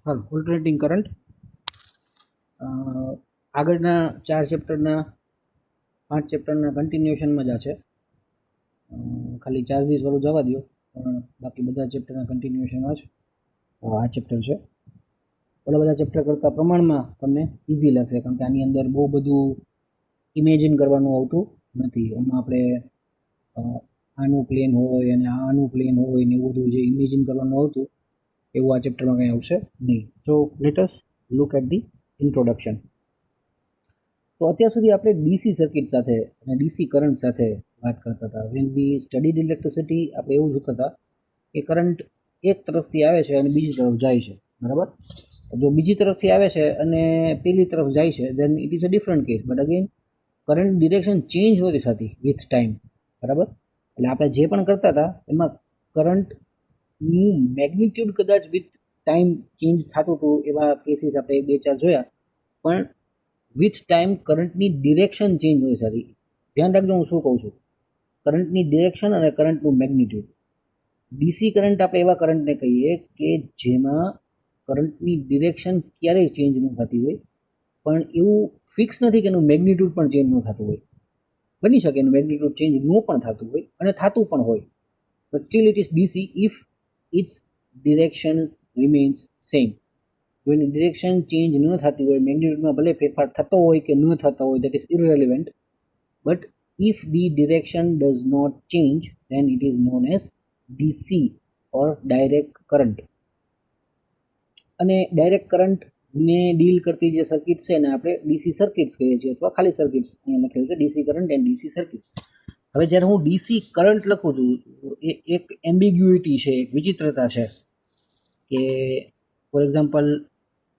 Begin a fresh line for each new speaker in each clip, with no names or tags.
હાલ alternating current આગળના 4 ચેપ્ટરના 5 ચેપ્ટરના કન્ટિન્યુએશનમાં જ આ છે. ખાલી ચાર્જીસ વાળું જવા દો, પણ બાકી બધા ચેપ્ટરના કન્ટિન્યુએશનમાં જ આ ચેપ્ટર છે. ઓલા બધા ચેપ્ટર કરતાં પ્રમાણમાં તમને ઇઝી લાગશે, કારણ કે આની અંદર બહુ બધું ઇમેજિન કરવાનું આવતું નથી. એમાં આપણે આનું પ્લેન હોય અને આનું પ્લેન હોય ને એવું બધું જે ઇમેજિન કરવાનું આવતું એવું આ ચેપ્ટરમાં કંઈ આવશે નહીં. So let us look at the introduction. તો અત્યાર સુધી આપણે ડીસી સર્કિટ સાથે અને ડીસી કરંટ સાથે વાત કરતા હતા. વેન વી સ્ટડીડ ઇલેક્ટ્રિસિટી આપણે એવું જોતા હતા કે કરંટ એક તરફથી આવે છે અને બીજી તરફ જાય છે, બરાબર. જો બીજી તરફથી આવે છે અને પેલી તરફ જાય છે then it is a different case. But again current direction change નથી થતી વિથ ટાઈમ, બરાબર. એટલે આપણે જે પણ કરતા હતા એમાં કરંટનું મેગ્નિટ્યુડ કદાચ વિથ ટાઈમ ચેન્જ થતું હતું, એવા કેસીસ આપણે 2-4 જોયા. પણ વિથ ટાઈમ કરંટની ડિરેક્શન ચેન્જ નથી થતી. ધ્યાન રાખજો હું શું કહું છું. કરંટની ડિરેક્શન અને કરંટનું મેગ્નિટ્યુડ. ડીસી કરંટ આપણે એવા કરંટને કહીએ કે જેમાં કરંટની ડિરેક્શન ક્યારેય ચેન્જ ન થતી હોય, પણ એવું ફિક્સ નથી કે એનું મેગ્નિટ્યુડ પણ ચેન્જ ન થતું હોય. બની શકે એનું મેગ્નિટ્યુડ ચેન્જ ન પણ થતું હોય અને થતું પણ હોય, but still it is DC if its direction remains same. જો એની ડિરેક્શન ચેન્જ ન થતી હોય, મેગ્નિટ્યુડમાં ભલે ફેરફાર થતો હોય કે ન થતો હોય, that is irrelevant. But if the direction does not change then it is known as DC or direct current. અને ડાયરેક્ટ કરંટને ડીલ કરતી જે સર્કિટ છે એને આપણે ડીસી સર્કિટ્સ કહીએ છીએ, અથવા ખાલી સર્કિટ્સ અહીંયા લખેલું છે DC current and DC circuits. હવે જ્યારે હું ડીસી કરંટ લખું છું, એ એક એમ્બિગ્યુઇટી છે, એક વિચિત્રતા છે કે ફોર એક્ઝામ્પલ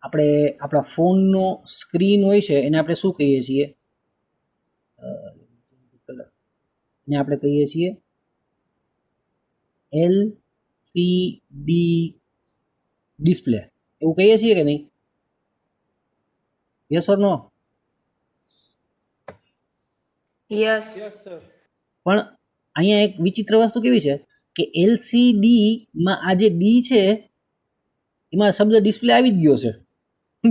આપણે આપણા ફોનનો સ્ક્રીન હોય છે એને આપણે શું કહીએ છીએ? એને આપણે કહીએ છીએ LCD ડિસ્પ્લે. એવું કહીએ છીએ કે નહીં? Yes or no?
યસ.
પણ અહીંયા એક વિચિત્ર વસ્તુ કેવી છે કે LCD માં આ જે ડી છે એમાં શબ્દ ડિસ્પ્લે આવી જ ગયો છે,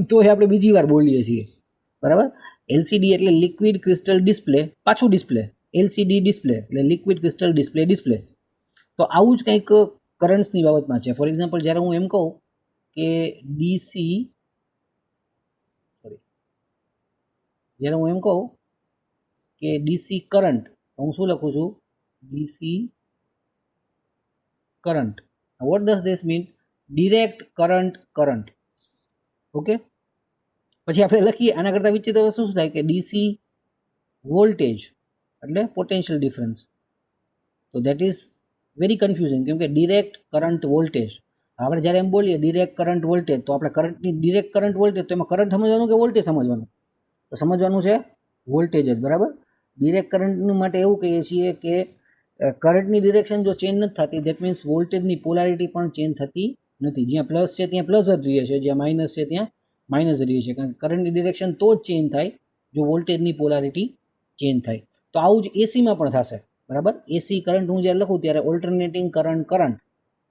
તો આપણે બીજી વાર બોલીએ છીએ, બરાબર. LCD એટલે લિક્વિડ ક્રિસ્ટલ ડિસ્પ્લે, પાછું ડિસ્પ્લે. LCD ડિસ્પ્લે એટલે લિક્વિડ ક્રિસ્ટલ ડિસ્પ્લે ડિસ્પ્લે. તો આવું જ કંઈક કરંટ્સની બાબતમાં છે. ફોર એક્ઝામ્પલ જ્યારે હું એમ કહું કે ડીસી, જ્યારે હું એમ કહું કે ડીસી કરંટ, હું શું લખું છું? DC current. What does this mean? Direct current current. Okay. પછી આપણે લખીએ આના કરતાં વિચિત્ર વસ્તુ શું થાય કે ડીસી વોલ્ટેજ એટલે પોટેન્શિયલ ડિફરન્સ. તો દેટ ઇઝ વેરી કન્ફ્યુઝિંગ, કેમ કે ડિરેક્ટ કરંટ વોલ્ટેજ, આપણે જ્યારે એમ બોલીએ ડિરેક્ટ કરંટ વોલ્ટેજ, તો આપણે કરંટની ડિરેક્ટ કરંટ વોલ્ટેજ, તો એમાં કરંટ સમજવાનું કે વોલ્ટેજ સમજવાનું? તો સમજવાનું છે વોલ્ટેજ જ, બરાબર. ડિરેક્ટ કરંટનું માટે એવું કહીએ છીએ કે કરંટની ડિરેક્શન જો ચેન્જ નથી થતી, દેટ મીન્સ વોલ્ટેજની પોલારિટી પણ ચેન્જ થતી નથી. જ્યાં પ્લસ છે ત્યાં પ્લસ જ રહે છે, જ્યાં માઇનસ છે ત્યાં માઇનસ જ રહે છે, કારણ કે કરંટની ડિરેક્શન તો જ ચેન્જ થાય જો વોલ્ટેજની પોલારિટી ચેન્જ થાય. તો આવું જ એસીમાં પણ થશે, બરાબર. એસી કરંટ હું જ્યારે લખું ત્યારે alternating current current,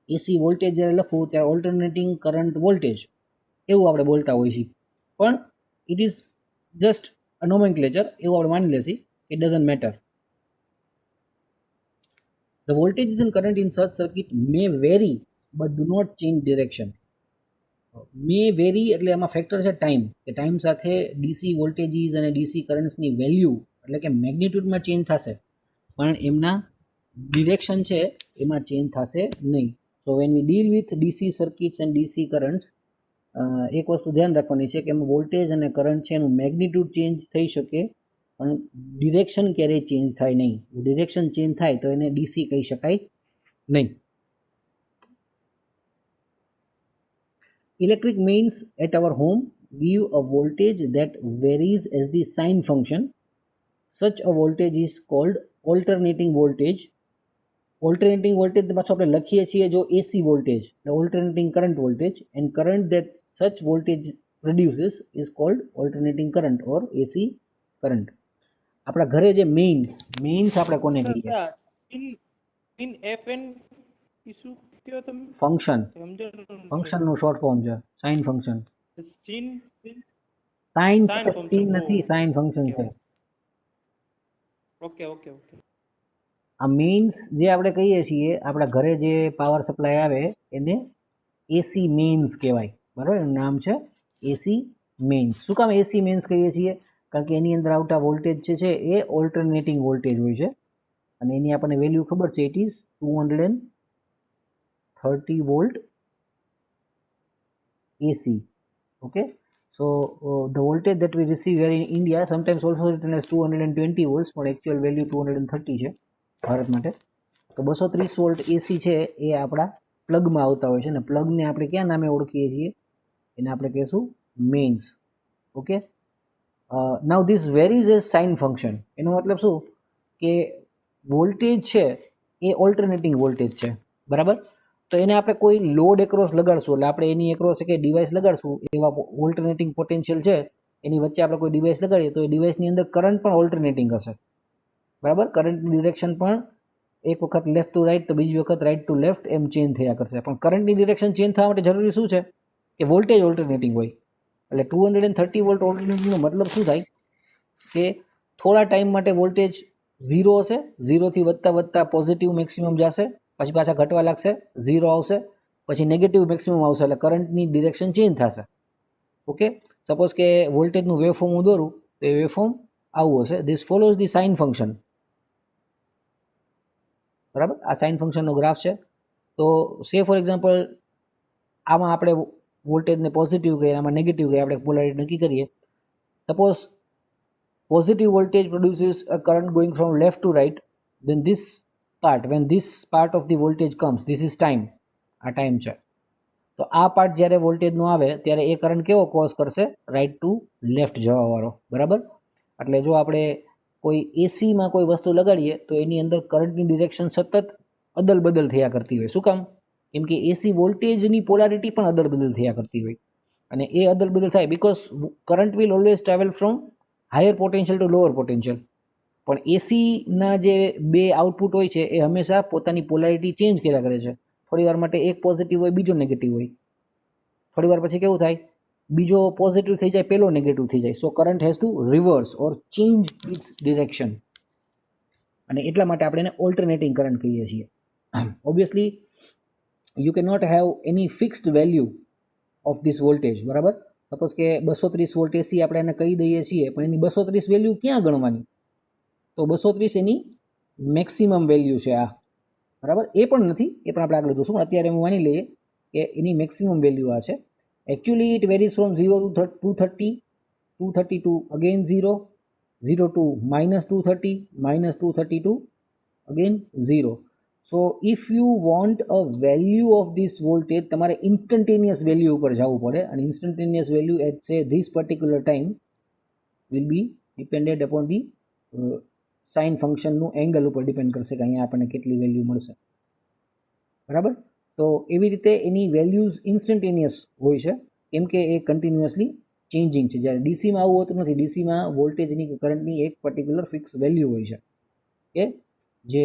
AC voltage જ્યારે લખું ત્યારે ઓલ્ટરનેટિંગ કરંટ વોલ્ટેજ, એવું આપણે બોલતા હોઈએ છીએ. પણ it is just a nomenclature, એવું આપણે માની લેશી. It doesn't matter. The voltages and current in such circuit may vary but do not change direction. May very એટલે એમાં ફેક્ટર છે ટાઈમ, કે ટાઈમ સાથે ડીસી વોલ્ટેજીસ અને ડીસી કરંટ્સની વેલ્યુ એટલે કે મેગ્નિટ્યુડમાં ચેન્જ થશે, પણ એમના ડિરેક્શન છે એમાં ચેન્જ થશે નહીં. So when we deal with DC circuits and DC currents, એક વસ્તુ ધ્યાન રાખવાની છે કે એમાં વોલ્ટેજ અને કરંટ છે એનું મેગ્નિટ્યુડ ચેન્જ થઈ શકે, પણ ડિરેક્શન ક્યારેય ચેન્જ થાય નહીં. ડિરેક્શન ચેન્જ થાય તો એને ડીસી કહી શકાય નહીં. Electric mains at our home give a voltage that varies as the sine function. Such a voltage is called alternating voltage. Alternating voltage પાછો આપણે લખીએ છીએ જો AC voltage, alternating current voltage, and current that such voltage produces is called alternating current or AC current. આપણા ઘરે જે mains આપણે કોને કહીએ?
in FN issue કયો તમે
ફંક્શન,
સમજાણું
ફંક્શનનું શોર્ટ ફોર્મ છે sine function.
Sin
sine
sine
છે, સીન
ફંક્શન
નથી, sine function okay.
Okay okay ઓકે
આ મેઇન્સ જે આપણે કહીએ છીએ, આપણા ઘરે જે પાવર સપ્લાય આવે એને એસી મેઇન્સ કહેવાય, બરાબર. એનું નામ છે એસી મેઇન્સ. શું કામ એસી મેઇન્સ કહીએ છીએ? કારણ કે એની અંદર આવતા વોલ્ટેજ જે છે એ ઓલ્ટરનેટિંગ વોલ્ટેજ હોય છે અને એની આપણને વેલ્યુ ખબર છે, it is 230 volt AC. Okay, so the voltage that we receive here in India sometimes also written as 220 volts, but actual value 230 છે ભારત માટે. તો 230 વોલ્ટ AC છે એ આપણા પ્લગમાં આવતા હોય છે અને પ્લગને આપણે ક્યાં નામે ઓળખીએ છીએ? એને આપણે કહીશું mains. Okay, now this varies as sine function. એનો મતલબ શું કે વોલ્ટેજ છે એ ઓલ્ટરનેટિંગ વોલ્ટેજ છે, બરાબર. તો એને આપણે કોઈ લોડ એક્રોસ લગાડશું, એટલે આપણે એની એક્રોસ કે ડિવાઇસ લગાડશું, એવા ઓલ્ટરનેટિંગ પોટેન્શિયલ છે એની વચ્ચે આપણે કોઈ ડિવાઇસ લગાડીએ તો એ ડિવાઇસની અંદર કરંટ પણ ઓલ્ટરનેટિંગ હશે, બરાબર. કરંટની ડિરેક્શન પણ એક વખત લેફ્ટ ટુ રાઇટ તો બીજી વખત રાઇટ ટુ લેફ્ટ એમ ચેન્જ થયા કરશે. પણ કરંટની ડિરેક્શન ચેન્જ થવા માટે જરૂરી શું છે કે વોલ્ટેજ ઓલ્ટરનેટિંગ હોય. એટલે 230 વોલ્ટ ઓલ્ટરનેટિંગનો મતલબ શું થાય કે થોડા ટાઈમ માટે વોલ્ટેજ 0 હશે, 0 થી વધતા વધતા પોઝિટિવ મેક્સિમમ જશે, પછી પાછા ઘટવા લાગશે, 0 આવશે, પછી નેગેટિવ મેક્સિમમ આવશે, એટલે કરંટની ડિરેક્શન ચેન્જ થશે. ઓકે, સપોઝ કે વોલ્ટેજનું વેવફોર્મ હું દોરું તો એ વેવફોર્મ આવું હશે. This follows the sine function, બરાબર. આ સાઇન ફંક્શનનો ગ્રાફ છે. તો સે ફોર એક્ઝામ્પલ આમાં આપણે વોલ્ટેજને પોઝિટિવ કહીએ, આમાં નેગેટિવ કહીએ, આપણે પોલારિટી નક્કી કરીએ. Suppose positive voltage produces a current going from left to right, then this part, when this part of the voltage comes, this is time, આ ટાઈમ છે. તો આ પાર્ટ જ્યારે વોલ્ટેજનો આવે ત્યારે એ કરંટ કેવો કોઝ કરશે? રાઇટ ટુ લેફ્ટ જવાવાળો, બરાબર. એટલે જો આપણે કોઈ એસીમાં કોઈ વસ્તુ લગાડીએ તો એની અંદર કરંટની ડિરેક્શન સતત અદલ બદલ થયા કરતી હોય. શું કામ? કેમ કે એસી વોલ્ટેજની પોલારિટી પણ અદલ બદલ થયા કરતી હોય અને એ અદલ બદલ થાય because current will always travel from higher potential to lower potential. પણ એસીના જે બે આઉટપુટ હોય છે એ હંમેશા પોતાની પોલારિટી ચેન્જ કર્યા કરે છે. થોડી વાર માટે એક પોઝિટિવ હોય, બીજો નેગેટિવ હોય, થોડી વાર પછી કેવું થાય, બીજો પોઝિટિવ થઈ જાય, પેલો નેગેટિવ થઈ જાય. So current has to reverse or change its direction, અને એટલા માટે આપણે એને ઓલ્ટરનેટિંગ કરંટ કહીએ છીએ. Obviously you can not have any fixed value of this voltage, બરાબર. સપોઝ કે 230 વોલ્ટ એસી આપણે એને કહી દઈએ છીએ, પણ એની 230 વેલ્યુ ક્યાં ગણવાની? તો 230 એની મેક્સિમમ વેલ્યુ છે આ, બરાબર. એ પણ નથી, એ પણ આપણે આગળ જોશું. અત્યારે હું માની લઈએ કે એની મેક્સિમમ વેલ્યુ આ છે. Actually it varies from 0 to 230, 230 to again 0, 0 to -230, -230 to again 0. So if you want a value of this voltage, તમારે ઇન્સ્ટન્ટેનિયસ વેલ્યુ ઉપર જવું પડે, અને instantaneous value at say this particular time will be depended upon the sine ફંક્શનનું angle ઉપર depend કરશે કે અહીંયા આપણને કેટલી વેલ્યુ મળશે, બરાબર. તો એવી રીતે એની વેલ્યુઝ ઇન્સ્ટન્ટેનિયસ હોય છે કેમ કે એ કન્ટિન્યુઅસલી ચેન્જિંગ છે. જ્યારે ડીસીમાં આવું હોતું નથી. ડીસીમાં વોલ્ટેજની કે કરંટની એક પર્ટિક્યુલર ફિક્સ વેલ્યુ હોય છે કે જે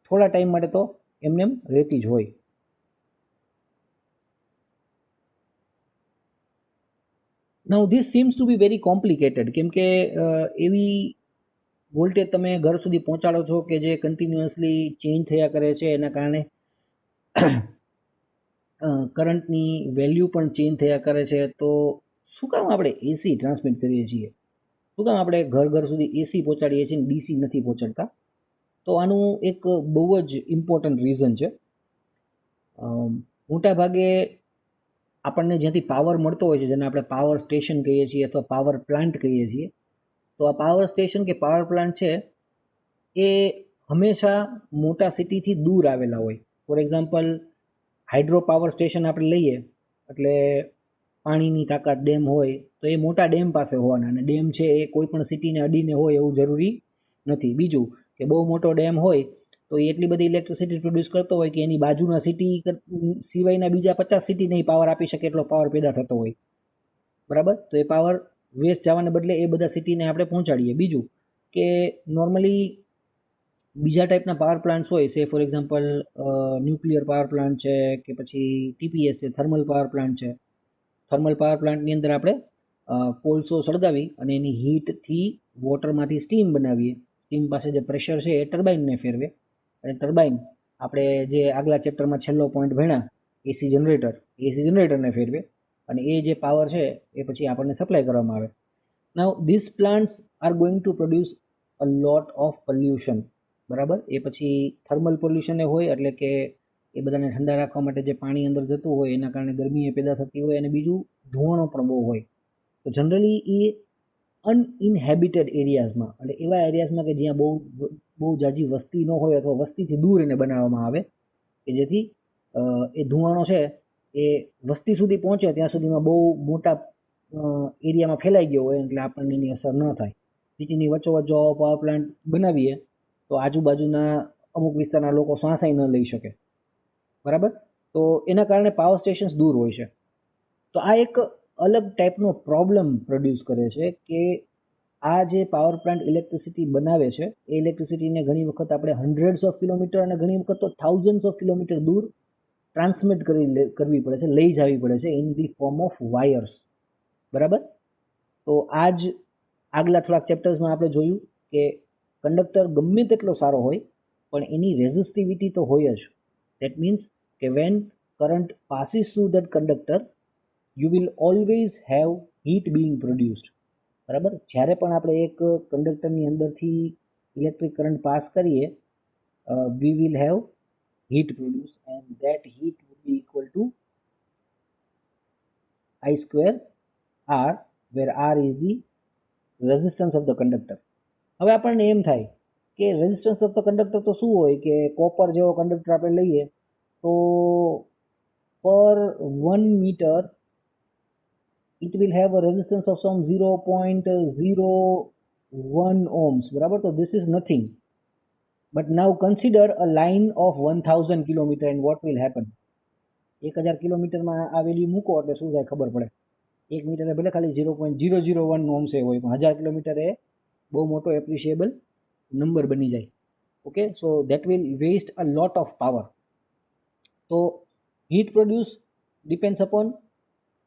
થોડા ટાઈમ માટે તો એમને રહેતી જ હોય. Now this seems to be very complicated, કેમ કે એવી વોલ્ટેજ તમે ઘર સુધી પહોંચાડો છો કે જે કન્ટિન્યુઅસલી ચેન્જ થયા કરે છે, એના કારણે કરંટની વેલ્યુ પણ ચેન્જ થયા કરે છે. તો શું કામ આપણે એસી ટ્રાન્સમિટ કરીએ છીએ? શું કામ આપણે ઘર ઘર સુધી એસી પહોંચાડીએ છીએ અને ડીસી નથી પહોંચાડતા? તો આનું એક બહુ જ ઇમ્પોર્ટન્ટ રીઝન છે. મોટા ભાગે આપણને જ્યાંથી પાવર મળતો હોય છે, જેને આપણે પાવર સ્ટેશન કહીએ છીએ અથવા પાવર પ્લાન્ટ કહીએ છીએ, તો આ પાવર સ્ટેશન કે પાવર પ્લાન્ટ છે એ હંમેશા મોટા સિટીથી દૂર આવેલા હોય. For example hydro power station આપણે લઈએ એટલે પાણીની તાકાત ડેમ હોય તો એ મોટા ડેમ પાસે હોવાના, અને ડેમ છે એ કોઈ પણ સિટીને અડીને હોય એવું જરૂરી નથી. બીજું કે બહુ મોટો ડેમ હોય તો એ એટલી બધી ઇલેક્ટ્રિસિટી પ્રોડ્યુસ કરતો હોય કે એની બાજુના સિટી સિવાયના બીજા 50 સિટીને પાવર આપી શકે એટલો પાવર પેદા થતો હોય, બરાબર. તો એ પાવર વેસ્ટ જવાને બદલે એ બધા સિટીને આપણે પહોંચાડીએ. બીજું કે નોર્મલી બીજા ટાઈપના પાવર પ્લાન્ટ્સ હોય, સે for example nuclear power plant છે કે પછી TPS છે, થર્મલ પાવર પ્લાન્ટ છે. થર્મલ પાવર પ્લાન્ટની અંદર આપણે કોલસો સળગાવી અને એની હીટથી વોટરમાંથી સ્ટીમ બનાવીએ. સ્ટીમ પાસે જે પ્રેશર છે એ ટર્બાઇનને ફેરવે અને ટર્બાઇન આપણે જે આગલા ચેપ્ટરમાં છેલ્લો પોઈન્ટ ભણ્યા એસી જનરેટરને ફેરવે અને એ જે પાવર છે એ પછી આપણને સપ્લાય કરવામાં આવે. Now this plants are going to produce a lot of pollution, બરાબર. એ પછી થર્મલ પોલ્યુશન એ હોય એટલે કે એ બધાને ઠંડા રાખવા માટે જે પાણી અંદર જતું હોય એના કારણે ગરમી એ પેદા થતી હોય અને બીજું ધુવાણો પણ બહુ હોય. તો જનરલી એ અનઇન્હેબિટેડ એરિયાઝમાં એટલે એવા એરિયાઝમાં કે જ્યાં બહુ જાજી વસ્તી ન હોય અથવા વસ્તીથી દૂર એને બનાવવામાં આવે કે જેથી એ ધુવાણો છે એ વસ્તી સુધી પહોંચે ત્યાં સુધીમાં બહુ મોટા એરિયામાં ફેલાઈ ગયો હોય એટલે આપણને એની અસર ન થાય. સિટીની વચ્ચોવચ્ચ જો પાવર પ્લાન્ટ બનાવીએ તો આજુબાજુના અમુક વિસ્તારના લોકો શ્વાસાઈ ન લઈ શકે, બરાબર. તો એના કારણે પાવર સ્ટેશન્સ દૂર હોય છે. તો આ એક અલગ ટાઈપનો પ્રોબ્લેમ પ્રોડ્યુસ કરે છે કે આ જે પાવર પ્લાન્ટ ઇલેક્ટ્રિસિટી બનાવે છે એ ઇલેક્ટ્રિસિટીને ઘણી વખત આપણે હન્ડ્રેડ્સ ઓફ કિલોમીટર અને ઘણી વખત તો થાઉઝન્ડ્સ ઓફ કિલોમીટર દૂર ટ્રાન્સમિટ કરવી પડે છે, લઈ જવી પડે છે in the form of wires, બરાબર. તો આ જ આગલા થોડાક ચેપ્ટર્સમાં આપણે જોયું કે કંડક્ટર ગમે તેટલો સારો હોય પણ એની રેઝિસ્ટિવિટી તો હોય જ. દેટ મીન્સ કે when current passes through that conductor you will always have heat being produced, બરાબર. જ્યારે પણ આપણે એક કંડક્ટરની અંદરથી ઇલેક્ટ્રિક કરંટ પાસ કરીએ we will have heat produced and that heat would be equal to I square R, where R is the resistance of the conductor. હવે આપણને એમ થાય કે રેઝિસ્ટન્સ ઓફ ધ કંડક્ટર તો શું હોય કે કોપર જેવો કંડક્ટર આપણે લઈએ તો પર 1 metre it will have a resistance of some 0.01 ohms, બરાબર. તો this is nothing. But now consider a line of 1000 kilometer and what will happen. 1000 કિલોમીટરમાં આ વેલ્યુ મૂકો એટલે શું થાય ખબર પડે. 1 મીટરે ભલે ખાલી 0.001 ઓહ્મ્સ હોય પણ 1000 કિલોમીટર એ બહુ મોટો એપ્રિશિએબલ નંબર બની જાય. Okay, so that will waste a lot of power. તો heat produce depends upon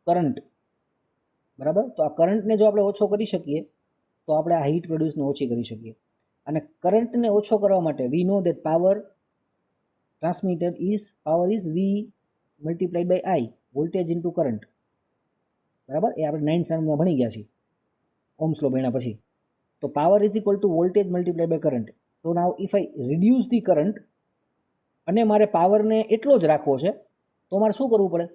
current, બરાબર. તો આ કરંટને જો આપણે ઓછો કરી શકીએ તો આપણે આ હીટ પ્રોડ્યુસને ઓછી કરી શકીએ. અને કરંટને ઓછો કરવા માટે we know that power transmitted power is V multiplied by I, voltage into current, બરાબર. એ આપણે 9th સ્ટાન્ડર્ડમાં ભણી ગયા છીએ ઓહ્મ્સ લો ભણ્યા પછી. તો power is equal to voltage multiplied by current. તો now if I reduce the current અને મારે પાવરને એટલો જ રાખવો છે તો મારે શું કરવું પડે?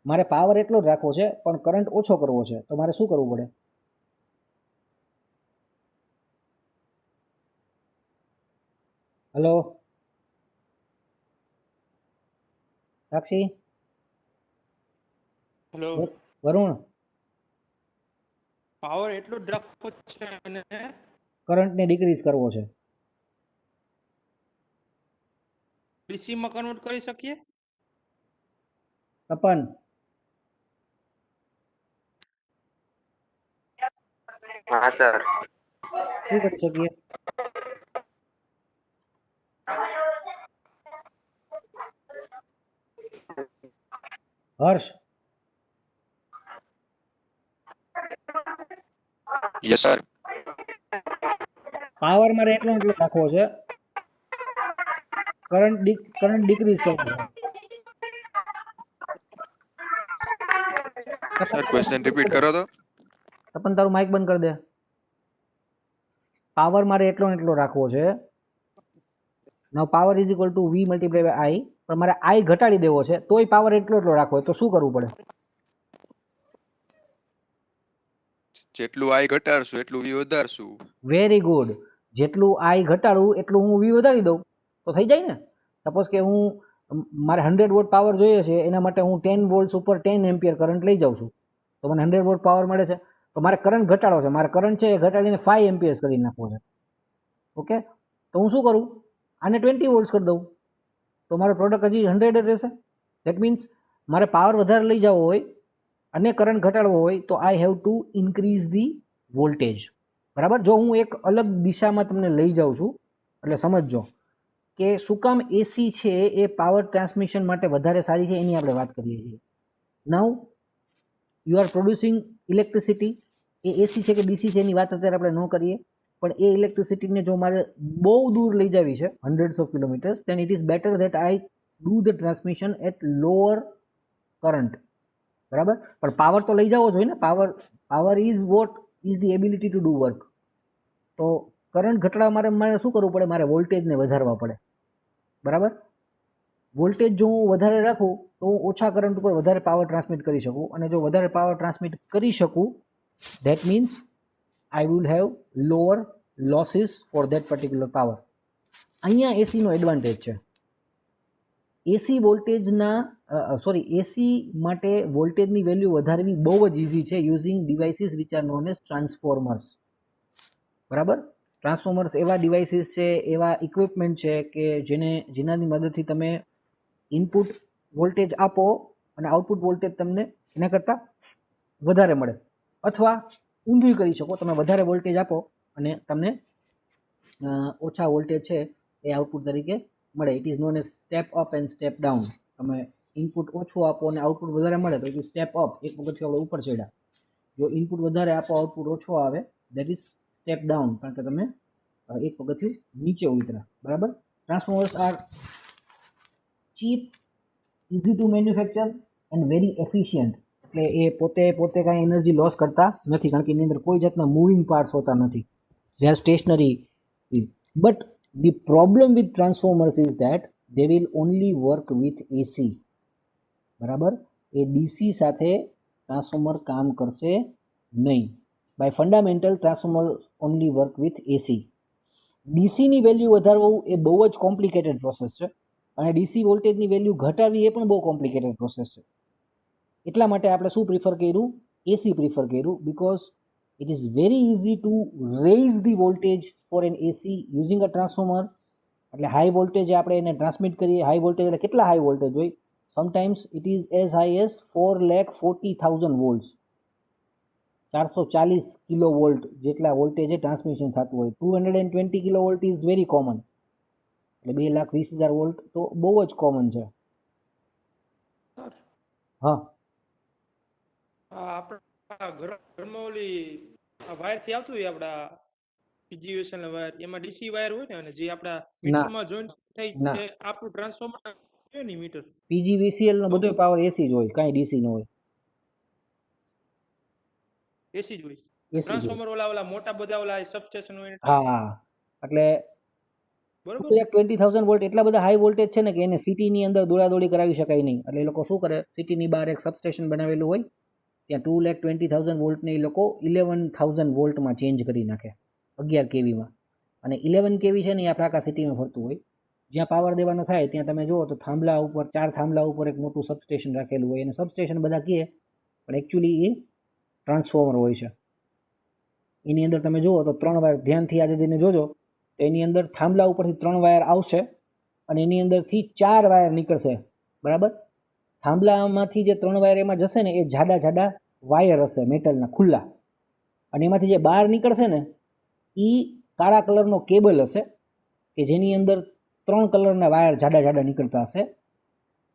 મારે પાવર એટલો જ રાખવો છે પણ કરંટ ઓછો કરવો છે તો મારે શું કરવું પડે? હલો સાક્ષી,
હેલો,
વરુણ,
પાવર એટલો જ રાખવો છે અને
કરંટને ડિક્રીઝ કરવો છે.
ડીસી માં કન્વર્ટ કરી શકીએ?
તપન,
હા સર.
શું કરી શકીએ? હર્ષ,
યસ સર.
પાવર મારે એટલો રાખવો છે, કરંટ ડિક્રીઝ કરવો છે.
સર ક્વેશ્ચન રિપીટ કરો તો.
તપન તારું માઇક બંધ કરી દે. પાવર મારે એટલો રાખવો છે. Now power is equal to V multiply by I, પણ મારે આઈ ઘટાડી દેવો છે તોય પાવર એટલો રાખવો હોય તો શું કરવું પડે?
જેટલું આઈ ઘટાડશું એટલું વી વધારશું.
Very good. જેટલું આઈ ઘટાડું એટલું હું વી વધારી દઉં તો થઈ જાય ને. સપોઝ કે હું મારે 100 વોટ પાવર જોઈએ છે એના માટે હું 10 વોલ્ટ્સ ઉપર 10 એમ્પિયર કરંટ લઈ જાઉં છું તો મને 100 વોટ પાવર મળે છે. તો મારે કરંટ ઘટાડવો છે, મારે કરંટ છે એ ઘટાડીને 5 એમ્પિયર્સ કરી નાખવો છે. ઓકે, તો હું શું કરું? આને 20 વોલ્ટ્સ કરી દઉં તો મારો પ્રોડક્ટ હજી 100 જ રહેશે. દેટ મીન્સ મારે પાવર વધારે લઈ જવો હોય અને કરંટ ઘટાડવો હોય તો I have to increase the voltage. બરાબર. જો હું એક અલગ દિશામાં તમને લઈ જાઉં છું એટલે સમજજો કે શું કામ એસી છે એ પાવર ટ્રાન્સમિશન માટે વધારે સારી છે એની આપણે વાત કરીએ છીએ. નાઉ યુ આર પ્રોડ્યુસિંગ ઇલેક્ટ્રિસિટી. એ એસી છે કે ડીસી છે એની વાત અત્યારે આપણે ન કરીએ, પણ એ ઇલેક્ટ્રિસિટીને જો મારે બહુ દૂર લઈ જવી છે, hundreds of kilometres, then it is better that I do the transmission at lower current. બરાબર. પણ પાવર તો લઈ જવો જોઈએ ને. Power is what is the ability to do work. તો કરંટ ઘટાડવા મારે શું કરવું પડે? મારે વોલ્ટેજને વધારવા પડે. બરાબર. વોલ્ટેજ જો હું વધારે રાખું તો હું ઓછા કરંટ ઉપર વધારે પાવર ટ્રાન્સમિટ કરી શકું, અને જો વધારે પાવર ટ્રાન્સમિટ કરી શકું that means I will have lower losses for that particular power. અહીંયા એસીનો એડવાન્ટેજ છે. એસી વોલ્ટેજના એસી માટે વોલ્ટેજની વેલ્યુ વધારવી બહુ જ ઇઝી છે using devices which are known as transformers. બરાબર. ટ્રાન્સફોર્મર્સ એવા ડિવાઇસીસ છે, એવા ઇક્વિપમેન્ટ છે કે જેનાની મદદથી તમે ઇનપુટ વોલ્ટેજ આપો અને આઉટપુટ વોલ્ટેજ તમને એના કરતાં વધારે મળે, અથવા ઊંધું કરી શકો, તમે વધારે વોલ્ટેજ આપો અને તમને ઓછા વોલ્ટેજ છે એ આઉટપુટ તરીકે મળે. It is known as step up and step down. તમે ઇનપુટ ઓછું આપો અને આઉટપુટ વધારે મળે તો ઇટ ઇઝ સ્ટેપ અપ, એક પગથિયું આપણે ઉપર ચડ્યા. જો ઇનપુટ વધારે આપો આઉટપુટ ઓછો આવે દેટ ઇઝ સ્ટેપ ડાઉન, કારણ કે તમે એક પગથિયું નીચે ઉતર્યા. બરાબર. Transformers are cheap, easy to manufacture and very efficient. એટલે એ પોતે કાંઈ એનર્જી લોસ કરતા નથી, કારણ કે એની અંદર કોઈ જાતના મૂવિંગ પાર્ટ્સ હોતા નથી. they are stationary. But the problem with transformers is that they will only work with AC. બરાબર. એ ડીસી સાથે ટ્રાન્સફોર્મર કામ કરશે નહીં. By fundamental transformer only work with AC. ડીસીની વેલ્યુ વધારવું એ બહુ જ કોમ્પ્લિકેટેડ પ્રોસેસ છે, અને ડીસી વોલ્ટેજની વેલ્યુ ઘટાડવી એ પણ બહુ કોમ્પ્લિકેટેડ પ્રોસેસ છે. એટલા માટે આપણે શું પ્રિફર કર્યું? એસી પ્રિફર કર્યું, because it is very easy to raise the voltage for an AC using a transformer. એટલે હાઈ વોલ્ટેજ આપણે એને ટ્રાન્સમિટ કરીએ. હાઈ વોલ્ટેજ એટલે કેટલા હાઈ વોલ્ટેજ હોય? Sometimes it is as high as 4,40,000 વોલ્ટ્સ, 440 kilo volt જેટલા વોલ્ટેજે transmission થતું હોય. 220 kilo volt is very common, એટલે 2,20,000 વોલ્ટ તો બહુ જ કોમન છે. હા,
આપણા ઘરમાં ઓલી વાયર થી આવતું હોય આપડા પીજીવીએસએલ વાયર, એમાં ડીસી વાયર હોય ને, અને જે આપડા મીટરમાં જોઈન્ટ થઈ
ના.
છે આપણું ટ્રાન્સફોર્મર છે ને મીટર.
પીજીવીસીએલ નો બધો પાવર એસી જ હોય, કાંઈ ડીસી ન હોય.
એસી જ હોય.
એસી જ હોય.
ટ્રાન્સફોર્મર ઓલા મોટા બધા ઓલા સબસ્ટેશન હોય.
હા, એટલે
બરોબર.
2,20,000 વોલ્ટ એટલા બધા હાઈ વોલ્ટેજ છે ને કે એને સિટીની અંદર દોડાદોડી કરાવી શકાય નહીં. એટલે એ લોકો શું કરે, સિટીની બહાર એક સબસ્ટેશન બનાવેલું હોય, ત્યાં 2,20,000 વોલ્ટને એ લોકો 11,000 વોલ્ટમાં ચેન્જ કરી નાખે, 11 કેવીમાં. અને 11 કેવી છે ને એ આપણે આખા સિટીમાં ફરતું હોય. જ્યાં પાવર દેવાનો થાય ત્યાં તમે જુઓ તો થાંભલા ઉપર, 4 થાંભલા ઉપર એક મોટું સબસ્ટેશન રાખેલું હોય. અને સબસ્ટેશન બધા કહે, પણ એકચ્યુઅલી એ ટ્રાન્સફોર્મર હોય છે. એની અંદર તમે જુઓ તો 3 વાયર, ધ્યાનથી આજે જઈને જોજો, તો એની અંદર થાંભલા ઉપરથી 3 વાયર આવશે અને એની અંદરથી 4 વાયર નીકળશે. બરાબર. થાંભલામાંથી જે 3 વાયર એમાં જશે ને એ જાડા વાયર હશે મેટલના ખુલ્લા, અને એમાંથી જે બહાર નીકળશે ને એ કાળા કલરનો કેબલ હશે કે જેની અંદર 3 કલરના વાયર જાડા નીકળતા હશે.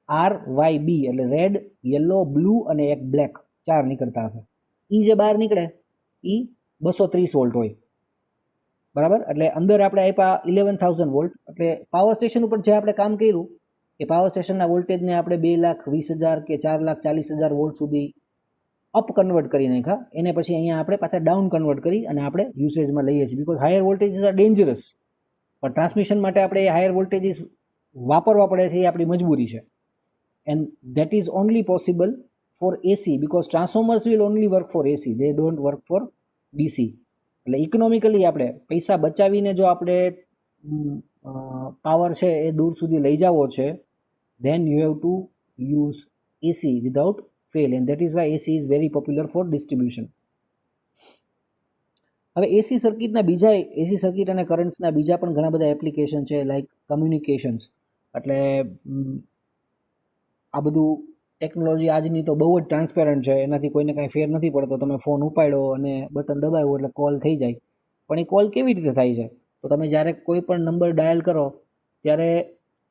RYB એટલે રેડ, યલો, બ્લુ અને એક બ્લેક, 4 નીકળતા હશે. એ જે બહાર નીકળે એ 230 વોલ્ટ હોય. બરાબર. એટલે અંદર આપણે આપ્યા 11,000 વોલ્ટ. એટલે પાવર સ્ટેશન ઉપર જે આપણે કામ કર્યું એ પાવર સ્ટેશનના વોલ્ટેજને આપણે 2,20,000 કે 4,40,000 વોલ્ટ સુધી અપ કન્વર્ટ કરી નાખ્યા. એને પછી અહીંયા આપણે પાછા ડાઉન કન્વર્ટ કરી અને આપણે યુસેજમાં લઈએ છીએ, because higher voltages are dangerous. પણ ટ્રાન્સમિશન માટે આપણે એ હાયર વોલ્ટેજીસ વાપરવા પડે છે, એ આપણી મજબૂરી છે. And that is only possible for AC, because transformers will only work four AC, they don't work four DC. એટલે ઇકોનોમિકલી આપણે પૈસા બચાવીને જો આપણે પાવર છે એ દૂર સુધી લઈ જવો છે, then you have to use AC without fail, and that is why AC is very popular for distribution. હવે એસી સર્કિટના બીજા, એસી સર્કિટ અને કરન્ટ્સના બીજા પણ ઘણા બધા એપ્લિકેશન છે, લાઈક કમ્યુનિકેશન્સ. એટલે આ બધું ટેકનોલોજી આજની તો બહુ જ ટ્રાન્સપેરન્ટ છે, એનાથી કોઈને કાંઈ ફેર નથી પડતો. તમે ફોન ઉપાડ્યો અને બટન દબાવ્યું એટલે કોલ થઈ જાય. પણ એ કોલ કેવી રીતે થાય છે? તો તમે જ્યારે કોઈ પણ નંબર ડાયલ કરો ત્યારે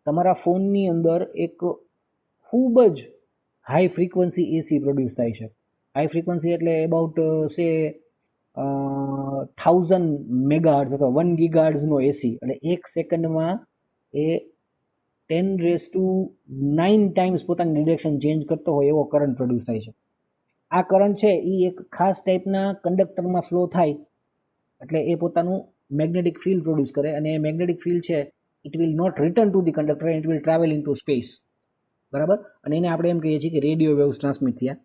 તમારા ફોનની અંદર એક ખૂબ જ હાઈ ફ્રીક્વન્સી એસી પ્રોડ્યુસ થાય છે. હાઈ ફ્રીક્વન્સી એટલે એબાઉટ સે 1000 મેગાહર્ટ્ઝ અથવા 1 ગીગાહર્ટ્ઝનો એસી, એટલે એક સેકન્ડમાં એ 10⁹ ટાઈમ્સ પોતાની ડિરેક્શન ચેન્જ કરતો હોય એવો કરંટ પ્રોડ્યુસ થાય છે. આ કરંટ છે એ એક ખાસ ટાઈપના કંડક્ટરમાં ફ્લો થાય એટલે એ પોતાનું મેગ્નેટિક ફિલ્ડ પ્રોડ્યુસ કરે, અને એ મેગ્નેટિક ફિલ્ડ છે it will not return to the conductor, it will travel into space. બરાબર? અને એને આપણે એમ કહીએ છીએ કે રેડિયો વેવ્સ ટ્રાન્સમિટ થયા.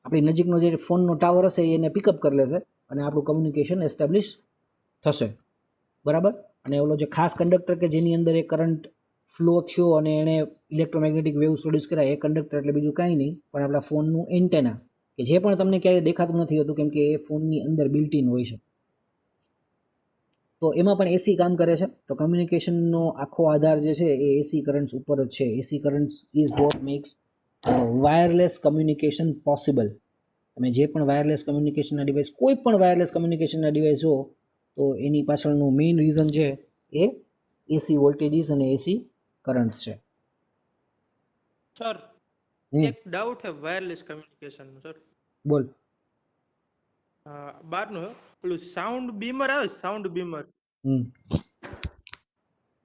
આપણી નજીકનો જે ફોનનો ટાવર હશે એને પિકઅપ કરી લેશે અને આપણું કમ્યુનિકેશન એસ્ટાબ્લિશ થશે. બરાબર? અને ઓલો જે ખાસ કંડક્ટર કે જેની અંદર એ કરંટ ફ્લો થયો અને એણે ઇલેક્ટ્રોમેગ્નેટિક વેવ્સ પ્રોડ્યુસ કર્યા, એ કંડક્ટર એટલે બીજું કાંઈ નહીં પણ આપણા ફોનનું એન્ટેના, કે જે પણ તમને ક્યારેય દેખાતું નથી હોતું કેમ કે એ ફોનની અંદર બિલ્ટ ઇન હોય છે. તો એમાં પણ એસી કામ કરે છે. તો કમ્યુનિકેશનનો આખો આધાર જે છે એ એસી કરંટ્સ ઉપર જ છે. AC currents is what makes wireless communication possible. તમે જે પણ વાયરલેસ કમ્યુનિકેશનના ડિવાઇસ, કોઈ પણ વાયરલેસ કમ્યુનિકેશનના ડિવાઇસ જુઓ તો એની પાછળનું મેઇન રીઝન છે એ એસી વોલ્ટેજીસ અને એસી કરંટ્સ છે.
સર એક ડાઉટ છે વાયરલેસ કમ્યુનિકેશન નો સર.
બોલ.
બારનું હે. પેલું સાઉન્ડ બીમર આવે, સાઉન્ડ બીમર,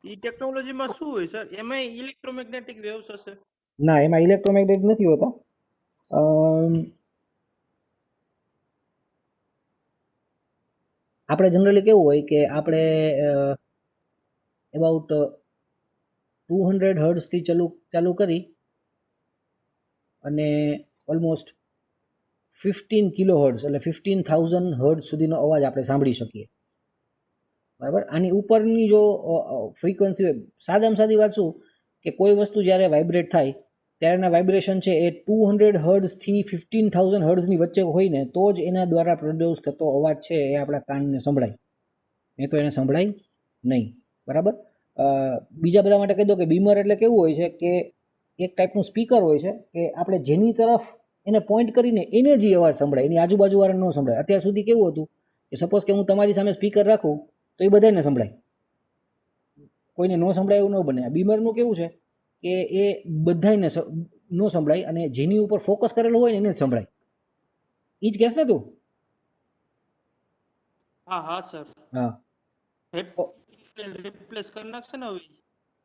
એ ટેકનોલોજીમાં શું હોય સર? એમાં ઇલેક્ટ્રોમેગ્નેટિક વેવ્સ હશે?
ના, એમાં ઇલેક્ટ્રોમેગ્નેટિક નથી હોતા. આપણે જનરલી કેવું હોય કે આપણે એબાઉટ 200 હર્ટ્ઝથી ચાલુ કરી અને ઓલમોસ્ટ 15 કિલો હર્ટ્ઝ એટલે 15,000 હર્ટ્ઝ સુધીનો અવાજ આપણે સાંભળી શકીએ. બરાબર? આની ઉપરની જો ફ્રીક્વન્સી હોય, સાદામાં સાદી વાત શું કે કોઈ વસ્તુ જ્યારે વાઇબ્રેટ થાય ત્યારેના વાઇબ્રેશન છે એ 200 હર્ટ્ઝથી 15,000 હર્ટ્ઝની વચ્ચે હોય ને તો જ એના દ્વારા પ્રોડ્યુસ થતો અવાજ છે એ આપણા કાનને સંભળાય, નહીં તો એને સંભળાય નહીં. બરાબર? બીજા બધા માટે કહી દો કે બીમર એટલે કેવું હોય છે કે એક ટાઈપનું સ્પીકર હોય છે કે આપણે જેની તરફ એને પોઈન્ટ કરીને એને જ અવાજ સંભળાય, એની આજુબાજુવાળાને ન સંભળાય. અત્યાર સુધી કેવું હતું કે સપોઝ કે હું તમારી સામે સ્પીકર રાખું તો એ બધાને સંભળાય, કોઈને ન સંભળાય એવું ન બને. બીમરનું કેવું છે કે એ બધાને ન સંભળાય અને જેની ઉપર ફોકસ કરેલું હોય ને એને જ સંભળાય. એ જ કહેશ ને તું?
હા હા સર.
હા
રિપ્લેસ કરી નાખશે ને હવે.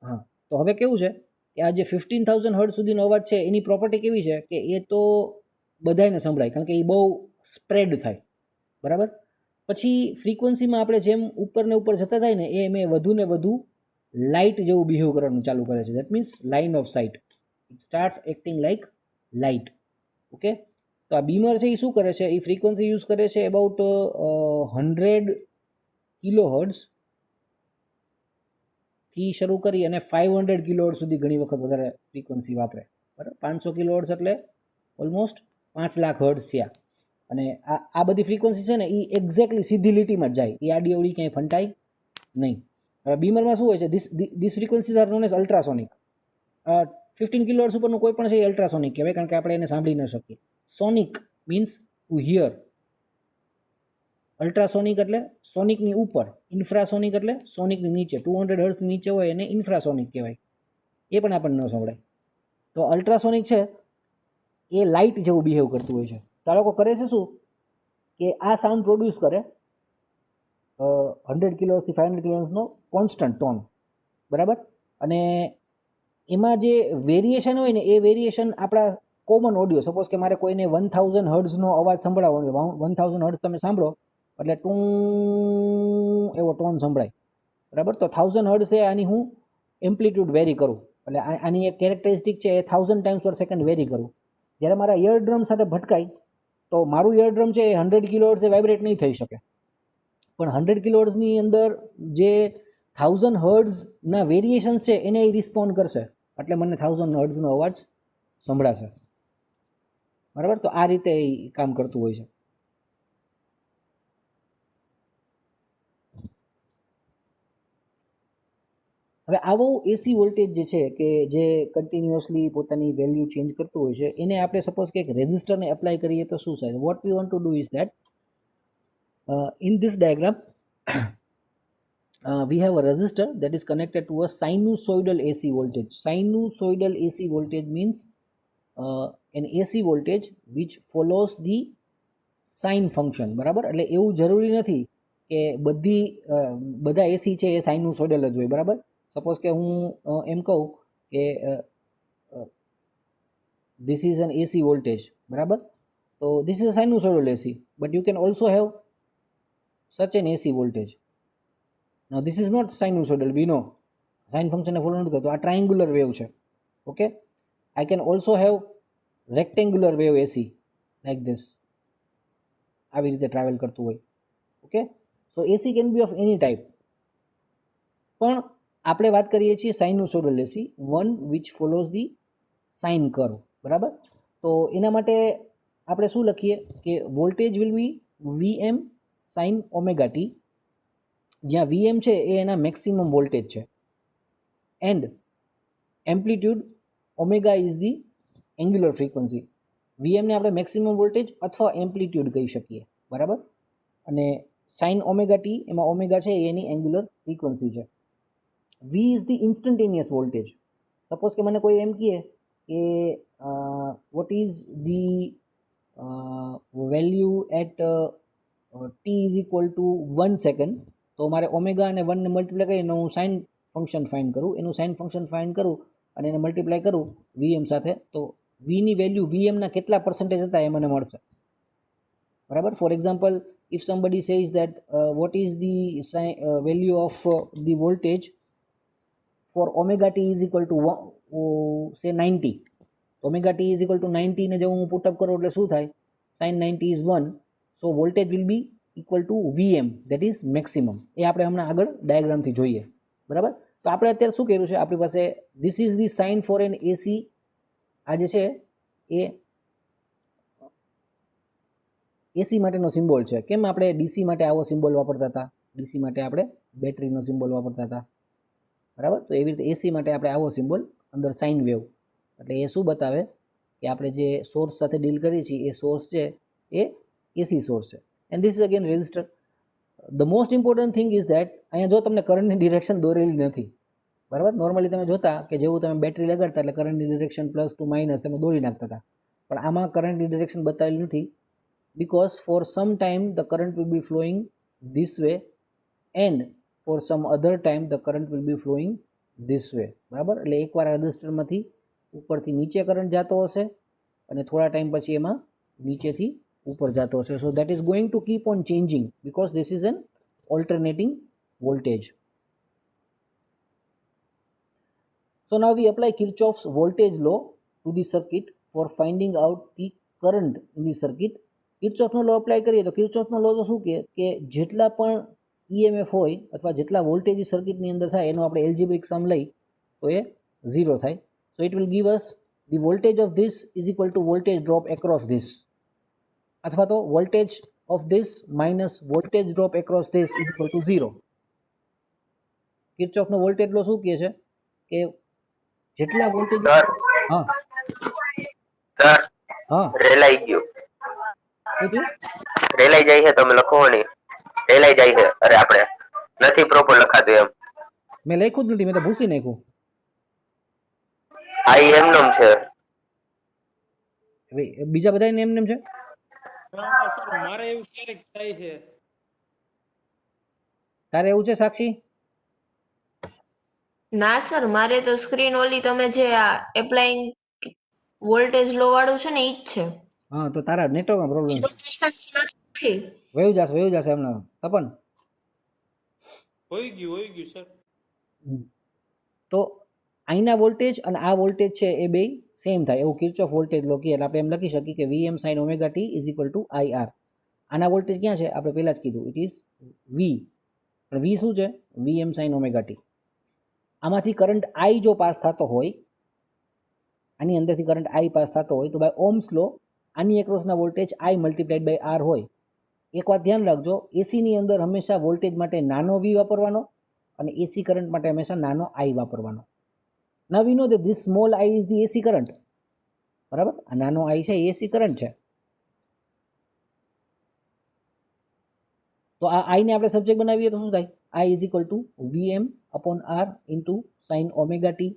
હા, તો હવે કેવું છે કે આ જે 15,000 હર્ટ્ઝ સુધીનો અવાજ છે એની પ્રોપર્ટી કેવી છે કે એ તો બધાને સંભળાય કારણ કે એ બહુ સ્પ્રેડ થાય. બરાબર? પછી ફ્રીક્વન્સીમાં આપણે જેમ ઉપર ને ઉપર જતા થાય ને એ મેં વધુ ને વધુ લાઇટ જેવું બિહેવ કરવાનું ચાલુ કરે છે. That means line of site, it starts acting like light. Okay? તો આ બીમર છે એ શું કરે છે? એ ફ્રીક્વન્સી યુઝ કરે છે અબાઉટ 100 કિલો હર્ટ્ઝ થી શરૂ કરી અને 500 કિલો હર્ટ્ઝ સુધી ઘણી વખત વધારે ફ્રીક્વન્સી વાપરે. બરાબર? 500 કિલો હર્ટ્ઝ એટલે ઓલમોસ્ટ 5 લાખ હર્ટ્ઝ થયા. અને આ બધી ફ્રીક્વન્સી છે ને એ એક્ઝેક્ટલી સીધી લીટીમાં જ જાય, એ આડી અવળી ક્યાંય ફંટાય નહીં. હવે બીમરમાં શું હોય છે? This frequencies are known as ultrasonic. 15 kilo hertz ઉપરનું કોઈ પણ છે એ અલ્ટ્રાસોનિક કહેવાય કારણ કે આપણે એને સાંભળી ન શકીએ. Sonic means to hear. Ultrasonic એટલે સોનિકની ઉપર, ઇન્ફ્રાસોનિક એટલે સોનિકની નીચે. 200 હર્ટ્ઝની નીચે હોય એને ઇન્ફ્રાસોનિક કહેવાય, એ પણ આપણને ન સંભળાય. તો અલ્ટ્રાસોનિક છે એ લાઇટ જેવું બિહેવ કરતું હોય છે. તો આ લોકો કરે છે શું કે આ સાઉન્ડ પ્રોડ્યુસ કરે 100 કિલો હર્ટ્ઝથી 500 કિલો હર્ટ્ઝનો કોન્સ્ટન્ટ ટોન. બરાબર? અને એમાં જે વેરિએશન હોય ને એ વેરિએશન આપણા કોમન ઓડિયો, સપોઝ કે મારે કોઈને 1000 હર્ટ્ઝનો અવાજ સંભળાવવો છે, 1000 હર્ટ્ઝ તમે સાંભળો એટલે ટૂ એવો ટોન સંભળાય. બરાબર? તો 1000 હર્ટ્ઝ છે આની હું એમ્પ્લિટ્યૂડ વેરી કરું એટલે આની એક કેરેક્ટરિસ્ટિક છે એ 1000 ટાઈમ્સ પર સેકન્ડ વેરી કરું. જ્યારે મારા ઇયરડ્રમ સાથે ભટકાય તો મારું ઇયરડ્રમ છે એ 100 કિલો હર્ટ્ઝે વાઇબ્રેટ નહીં થઈ શકે, પણ 100 કિલો હર્ટ્ઝની અંદર જે 1000 હર્ટ્ઝના વેરિએશન છે એને એ રિસ્પોન્ડ કરશે એટલે મને 1000 હર્ટ્ઝનો અવાજ સંભળાશે. બરાબર? તો આ રીતે એ કામ કરતું હોય છે. હવે આવો એસી વોલ્ટેજ જે છે કે જે કન્ટિન્યુઅસલી પોતાની વેલ્યુ ચેન્જ કરતું હોય છે એને આપણે સપોઝ કે એક રેઝિસ્ટરને એપ્લાય કરીએ તો શું થાય? What we want to do is that in this diagram we have a resistor that is connected to a sinusoidal AC voltage. Sinusoidal AC voltage means an AC voltage which follows the sine function. બરાબર, એટલે એવું જરૂરી નથી કે બધા એસી છે એ sinusoidal જ હોય. બરાબર, સપોઝ કે હું એમ કહું કે this is an AC voltage, બરાબર, તો this is a sinusoidal AC, but you can also have such an AC voltage. Now this is not sinusoidal, we know sine function ને ફોલો નથી કરતો. આ ટ્રાયંગ્યુલર વેવ છે. Okay, I can also have rectangular wave AC like this, આવી રીતે travel કરતું હોય. Okay, so AC can be of any type, પણ આપણે વાત કરીએ છીએ sinusoidal AC, one which follows the sine curve. બરાબર, તો એના માટે આપણે શું લખીએ કે voltage will be VM sin omega t, જ્યાં VM છે એ એના મેક્સિમમ વોલ્ટેજ છે and amplitude omega is the angular frequency. VM ને આપણે મેક્સિમમ વોલ્ટેજ અથવા એમ્પ્લિટ્યુડ કહી શકીએ. બરાબર, અને સાઇન ઓમેગા ટી, એમાં ઓમેગા છે એ એની એંગ્યુલર ફ્રીક્વન્સી છે. V is the instantaneous voltage. Suppose કે મને કોઈ એમ કહે કે what is the value at t is equal to 1 second, તો મારે ઓમેગા અને 1 ને મલ્ટીપ્લાય કરીને હું સાઇન ફંક્શન ફાઇન્ડ કરું, એનું સાઇન ફંક્શન ફાઇન્ડ કરું અને એને મલ્ટીપ્લાય કરું VM સાથે, તો Vની વેલ્યુ VMના કેટલા પર્સન્ટેજ હતા એ મને મળશે. બરાબર, for example if somebody says that what is the value of the voltage for omega t is equal to say 90, omega t is equal to 90 ને જો હું પુટ અપ કરું એટલે શું થાય? sin 90 is 1, so voltage will be equal to VM, that is maximum. એ આપણે હમણાં આગળ ડાયાગ્રામથી જોઈએ. બરાબર, તો આપણે અત્યારે શું કર્યું છે, આપણી પાસે this is the sign for an AC, આ જે છે એ એસી માટેનો સિમ્બોલ છે. કેમ આપણે ડીસી માટે આવો સિમ્બોલ વાપરતા હતા? ડીસી માટે આપણે બેટરીનો સિમ્બોલ વાપરતા હતા. બરાબર, તો એવી રીતે એસી માટે આપણે આવો સિમ્બોલ, અંદર સાઇન વેવ, એટલે એ શું બતાવે કે આપણે જે સોર્સ સાથે ડીલ કરીએ છીએ એ સોર્સ છે એ એસી સોર્સ છે. And this is again resistor. The most important thing is that અહીંયા જો તમને કરંટની ડિરેક્શન દોરેલી નથી. બરાબર, નોર્મલી તમે જોતા કે જેવું તમે બેટરી લગાડતા એટલે કરંટની ડિરેક્શન પ્લસ ટુ માઇનસ તમે દોરી નાખતા હતા, પણ આમાં કરંટની ડિરેક્શન બતાવેલી નથી. Because for some time the current will be flowing this way and for some other time the current will be flowing this way. બરાબર, એટલે એકવાર રેઝિસ્ટરમાંથી ઉપરથી નીચે કરંટ જતો હશે અને થોડા ટાઈમ પછી એમાં નીચેથી ઉપર જતો હશે. So that is going to keep on changing because this is an alternating voltage. So now we apply Kirchhoff's voltage law to the circuit for finding out the current in the circuit. કિર્ચોફનો લો apply કરીએ તો કિર્ચોફનો લો તો શું કહે કે જેટલા પણ EMF હોય અથવા જેટલા વોલ્ટેજ સર્કિટની અંદર થાય એનો આપણે એલ્જિબ્રિક સમ લઈ તો એ 0 થાય. So it will give us the voltage of this is equal to voltage drop across this, અથવા તો voltage of this minus voltage drop across this is equal two 0. કિર્ચોફનો વોલ્ટેજ લો શું કહે છે કે જેટલા વોલ્ટેજ, હા હા
રેલાઈ ગયું,
શું
રેલાઈ જાય છે, તમે લખો નહીં, રેલાઈ જાય છે. અરે આપણે નથી પ્રોપર લખાતું એમ.
મેં લખ્યું જ નથી, મેં તો ભૂસી નાખ્યું.
આ એમનેમ છે.
બીજા બધા એમ છે.
હા સર, મારે એવું ક્યારેક થાય છે.
તારે એવું છે સાક્ષી?
ના સર, મારે તો સ્ક્રીન ઓલી તમે જે એપ્લાઇંગ વોલ્ટેજ લો વાળું છે ને ઈ જ છે.
હા, તો તારા નેટવર્કમાં પ્રોબ્લેમ છે.
નથી.
વયું જશે હમણાં તપન.
હોઈ ગયું સર.
તો અહીંના વોલ્ટેજ અને આ વોલ્ટેજ છે એ બે સેમ થાય એવું કિર્ચોફ વોલ્ટેજ લો કહે એટલે આપણે એમ લખી શકીએ કે VM sin omega t is equal to IR. આના વોલ્ટેજ ક્યાં છે? આપણે પહેલા જ કીધું ઇટ ઇઝ V. પણ V શું છે? VM sin omega t. આમાંથી કરંટ I જો પાસ થતો હોય, આની અંદરથી કરંટ I પાસ થતો હોય તો બાય ઓહ્મ્સ લો આની એક્રોસના voltage I multiplied by R હોય. એક વાત ધ્યાન રાખજો, એસીની અંદર હંમેશા વોલ્ટેજ માટે નાનો V વાપરવાનો અને એસી કરંટ માટે હંમેશા નાનો આઈ વાપરવાનો. Now we know that this small I is the AC current. બરાબર, આ નાનો આઈ છે એ એસી કરંટ છે. તો આ આઈને આપણે સબ્જેક્ટ બનાવીએ તો શું થાય? I is equal to Vm upon R into sin omega t.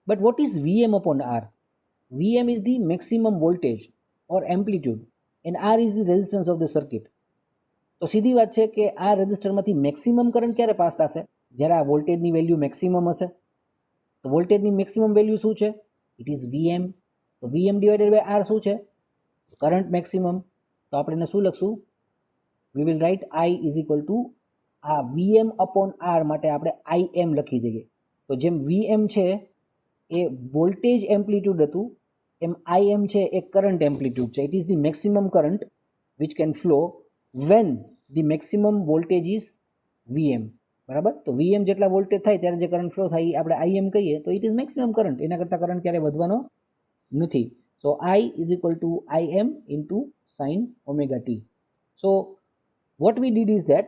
But what is Vm upon R? Vm is the maximum voltage or amplitude and R is the resistance of the circuit. તો સીધી વાત છે કે આ રેઝિસ્ટરમાંથી maximum current ક્યારે pass થશે? જ્યારે આ વોલ્ટેજની વેલ્યુ મેક્સિમમ હશે. તો વોલ્ટેજની મેક્સિમમ વેલ્યુ શું છે? It is Vm. તો Vm ડિવાઇડેડ બાય R શું છે? Current maximum. તો આપણે એને શું લખશું? We will right I is equal to આ Vm upon R માટે આપણે Im લખી દઈએ. તો જેમ Vm છે એ વોલ્ટેજ એમ્પ્લિટ્યુડ હતું, એમ Im છે એ કરંટ એમ્પ્લિટ્યુડ છે. It is the maximum current which can flow when the maximum voltage is Vm. બરાબર, તો Vm જેટલા વોલ્ટેજ થાય ત્યારે જે કરંટ ફ્લો થાય એ આપણે Im કહીએ તો ઇટ ઇઝ મેક્સિમમ કરંટ. એના કરતાં કરંટ ક્યારે વધવાનો નથી. સો I is equal to Im into sin omega t. So what we did is that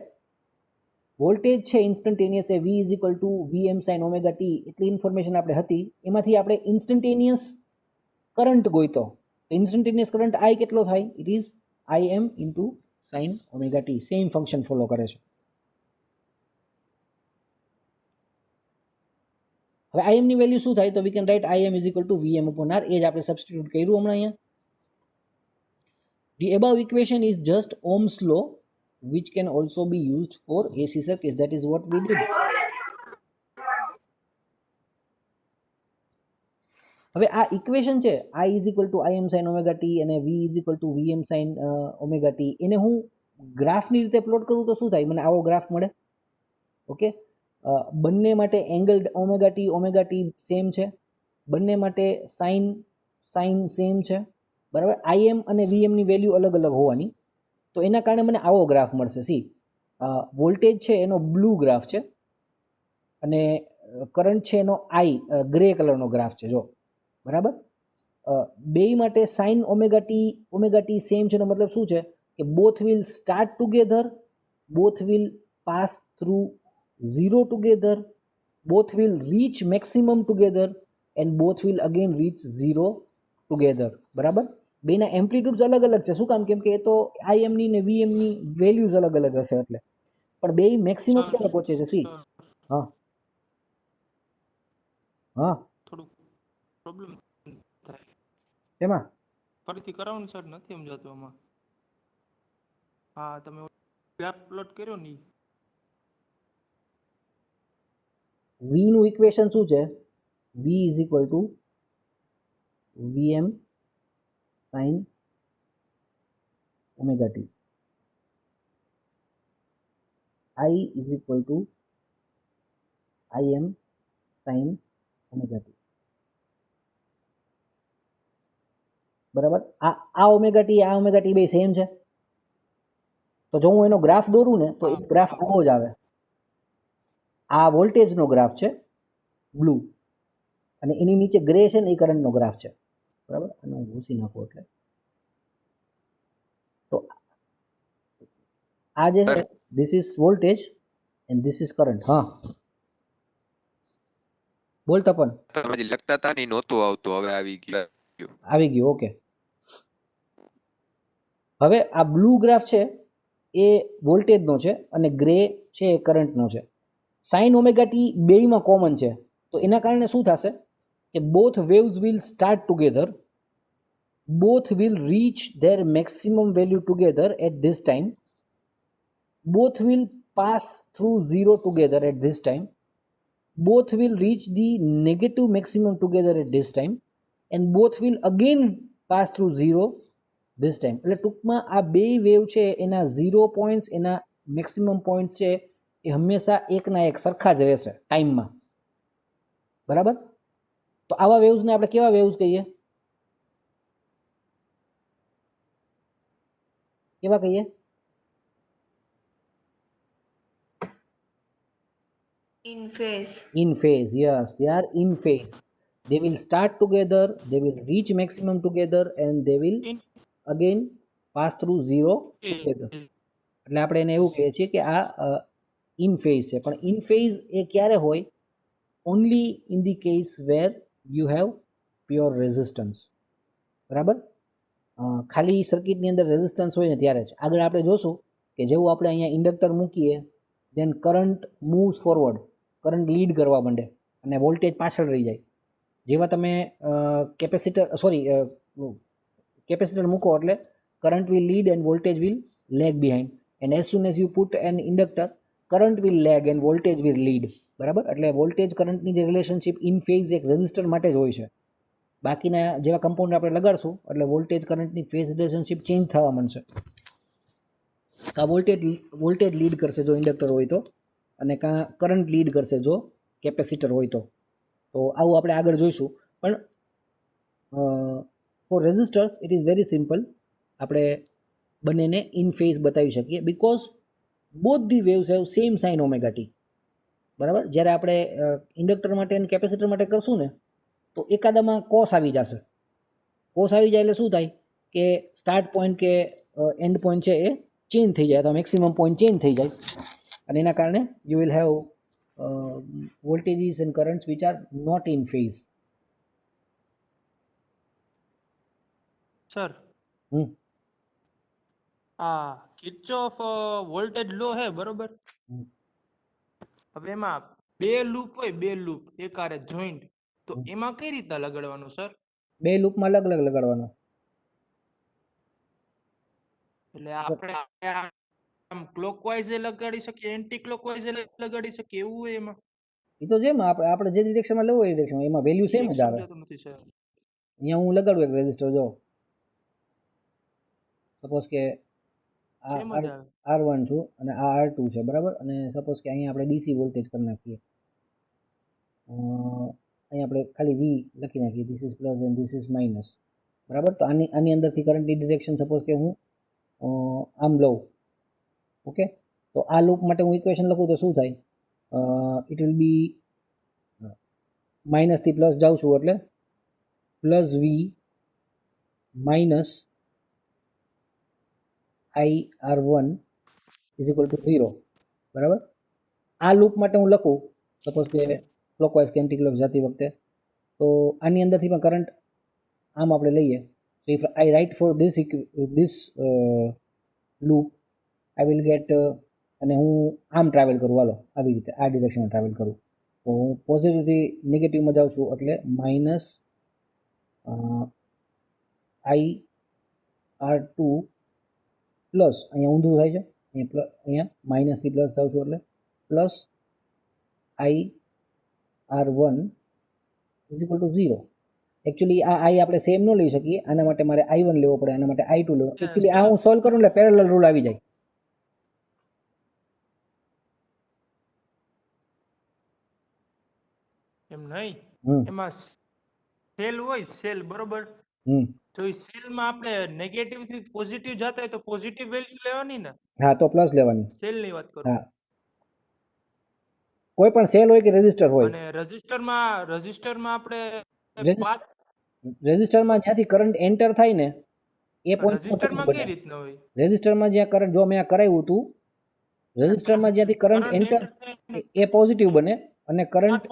voltage છે ઇન્સ્ટન્ટેનિયસ એ V is equal to Vm sin omega t એટલી ઇન્ફોર્મેશન આપણે હતી. એમાંથી આપણે ઇન્સ્ટન્ટેનિયસ કરંટ ગોઈતો. ઇન્સ્ટન્ટેનિયસ કરંટ I કેટલો થાય? It is Im into sin omega t. Same function follow કરે છે. હવે Im ની વેલ્યુ શું થાય? તો we can write Im is equal to Vm upon R. એ જ આપણે સબસ્ટિટ્યુટ કર્યું હમણાં અહીંયા. The above equation is just Ohm's law which can also be used for AC circuits. That is what we did. હવે આ equation છે I is equal to Im sin omega t અને V is equal to Vm sin omega t, એને હું ગ્રાફની રીતે plot કરું તો શું થાય? મને આવો ગ્રાફ મળે. ઓકે, બંને માટે એંગલ ઓમેગા ટી સેમ છે, બંને માટે સાઇન સેમ છે. બરાબર, Im અને Vm ની વેલ્યુ અલગ અલગ હોવાની. તો એના કારણે મને આવો ગ્રાફ મળશે. સી, વોલ્ટેજ છે એનો બ્લુ ગ્રાફ છે અને કરંટ છે એનો ગ્રે કલરનો ગ્રાફ છે. જો બરાબર, બે માટે સાઇન ઓમેગા ટી સેમ છે એનો મતલબ શું છે? કે both will start together, both will pass through zero together, both will reach maximum together and both will again reach zero together. બરાબર, બેના એમ્પ્લિટ્યુડ્સ અલગ અલગ છે. શું કામ? કેમ કે એ તો Im ની ને Vm ની વેલ્યુઝ અલગ અલગ હશે એટલે. પણ બે મેક્સિમમ ક્યારે પહોંચે છે? સી, હા હા,
થોડું પ્રોબ્લેમ થાય.
એમાં
ફરીથી કરાવો ને સર, નથી સમજાતું આમાં. હા, તમે ગ્રાફ પ્લોટ કર્યો ને
V નું ઇક્વેશન શું છે? V is equal to Vm sin omega t. I is equal to Im sin omega t. બરાબર, આ ઓમેગા ટી બે સેમ છે. તો જો હું એનો ગ્રાફ દોરું ને તો એ ગ્રાફ આવો જ આવે. આ વોલ્ટેજનો ગ્રાફ છે બ્લુ અને એની નીચે ગ્રે છે ને એ કરંટનો ગ્રાફ છે. બરાબર, અને હું ભૂસી નાખું એટલે તો આ જે છે this is voltage and this is current. હા બોલ તપન.
તમે જે લખતા હતા ને નહોતું આવતું, હવે આવી ગયું.
આવી ગયું. ઓકે, હવે આ બ્લુ ગ્રાફ છે એ વોલ્ટેજનો છે અને ગ્રે છે એ કરંટનો છે. સાઇન ઓમેગા ટી બેયમાં કોમન છે. તો એના કારણે શું થશે કે both waves will start together, both will reach their maximum value together at this time, both will pass through zero together at this time, both will reach the negative maximum together at this time and both will again pass through zero this time. એટલે ટૂંકમાં આ બે wave છે એના 0 points, એના maximum points છે એ હંમેશા એકના એક સરખા જ રહેશે ટાઈમમાં. બરાબર, તો આવા વેવ્સને આપણે કેવા વેવ્સ કહીએ? કેવા કહીએ?
in phase.
In phase, yes, they are in phase. They will start together, they will reach maximum together and they will again pass through zero together. એટલે આપણે એને એવું કહીએ છીએ કે આ ઇન ફેઝ છે, પણ ઇન ફેઝ એ ક્યારે હોય? Only in the case where you have pure resistance, બરાબર. ખાલી સર્કિટની અંદર રેઝિસ્ટન્સ હોય ને ત્યારે જ. આગળ આપણે જોશું કે જેવું આપણે અહીંયા ઇન્ડક્ટર મૂકીએ then current moves forward, current lead કરવા માંડે અને વોલ્ટેજ પાછળ રહી જાય. જેવા તમે કેપેસિટર મૂકો એટલે current will lead and voltage will lag behind, and as soon as you put an inductor current will lag and voltage will lead, બરાબર. એટલે વોલ્ટેજ કરંટની જે રિલેશનશિપ ઇન ફેઝ એક રેઝિસ્ટર માટે જ હોય છે. બાકીના જેવા કમ્પાઉન્ડ આપણે લગાડશું એટલે વોલ્ટેજ કરંટની ફેઝ રિલેશનશિપ ચેન્જ થવા માંડશે. કાં વોલ્ટેજ લીડ કરશે જો ઇન્ડક્ટર હોય તો, અને કાં કરંટ લીડ કરશે જો કેપેસિટર હોય તો. તો આવું આપણે આગળ જોઈશું. પણ for resistors it is very simple. આપણે બંનેને ઇન ફેઝ બતાવી શકીએ because both the waves have same sine omega t, બરાબર. જ્યારે આપણે ઇન્ડક્ટર માટે અને કેપેસિટર માટે કરશું ને તો એકાદામાં કોસ આવી જશે. કોસ આવી જાય એટલે શું થાય કે સ્ટાર્ટ પોઈન્ટ કે એન્ડ પોઈન્ટ છે એ ચેન્જ થઈ જાય, તો મેક્સિમમ પોઈન્ટ ચેન્જ થઈ જાય, અને એના કારણે you will have voltages and currents which are not in phase.
Sir
હમ
આ કિર્ચોફ વોલ્ટેજ લો હે બરોબર.
હમ.
હવે એમાં બે લૂપ હોય, બે લૂપ એકારે જોઈન્ટ, તો એમાં કઈ રીતના લગાડવાનું સર?
બે લૂપમાં અલગ અલગ લગાડવાનો.
એટલે આપણે આમ ક્લોકવાઇઝ લગાડી શકીએ, એન્ટી ક્લોકવાઇઝ લગાડી શકીએ, એવું હોય એમાં?
એ તો જેમ આપણે જે ડિરેક્શનમાં લેવું હોય એ ડિરેક્શન, એમાં વેલ્યુ સેમ જ આવે.
સમજાતું નથી સર.
અહીંયા હું લગાડું એક રેઝિસ્ટર, જો સપોઝ કે આ
સેમ જ આવે.
R1 છું અને આ R2 છે, બરાબર. અને સપોઝ કે અહીંયા આપણે ડીસી વોલ્ટેજ કરી નાખીએ, અહીંયા આપણે ખાલી V લખી નાખીએ, this is plus and this is minus, બરાબર. તો આની અંદરથી કરંટની ડિરેક્શન સપોઝ કે હું આમ લઉં, ઓકે. તો આ લૂપ માટે હું ઇક્વેશન લખું તો શું થાય? ઇટ વિલ બી માઇનસથી પ્લસ જાઉં છું એટલે plus V minus IR1 is equal two 0, બરાબર. આ લૂપ માટે હું લખું સપોઝ કે ક્લોકવાઇઝ કે એન્ટી ક્લોક જતી વખતે, તો આની અંદરથી પણ કરંટ આમ આપણે લઈએ. So if I write for this loop I will get અને હું આમ ટ્રાવેલ કરું, હાલો આવી રીતે આ ડિરેક્શનમાં ટ્રાવેલ કરું, તો હું પોઝિટિવથી નેગેટિવમાં જાઉં છું એટલે માઇનસ IR2 પ્લસ અહીંયા ઊંધું થાય છે, અહીંયા માઇનસથી પ્લસ જાઉં છું એટલે plus IR1 is equal two 0. Actually આ I આપણે સેમ ન લઈ શકીએ, આના માટે મારે I1 લેવો પડે, આના માટે I2 લેવો. એકચ્યુઅલી આ હું સોલ્વ કરું એટલે પેરેલલ રૂલ આવી જાય.
એમ નહીં,
હમ
એમાં સેલ હોય, સેલ બરોબર.
હમ
તો એ સેલમાં આપણે નેગેટિવ થી પોઝિટિવ જતા હોય તો પોઝિટિવ વેલ્યુ લેવાની ને?
હા, તો પ્લસ લેવાની.
સેલ ની વાત કરું.
હા, કોઈ પણ સેલ હોય કે રેઝિસ્ટર હોય,
અને રજિસ્ટરમાં આપણે
રેઝિસ્ટરમાં જ્યાંથી કરંટ એન્ટર થાય ને એ પોઈન્ટ
રજિસ્ટરમાં કઈ રીતના હોય?
રેઝિસ્ટરમાં જ્યાં કરંટ, જો મેં આ કરાવ્યું હતું, રેઝિસ્ટરમાં જ્યાંથી કરંટ એન્ટર એ પોઝિટિવ બને, અને કરંટ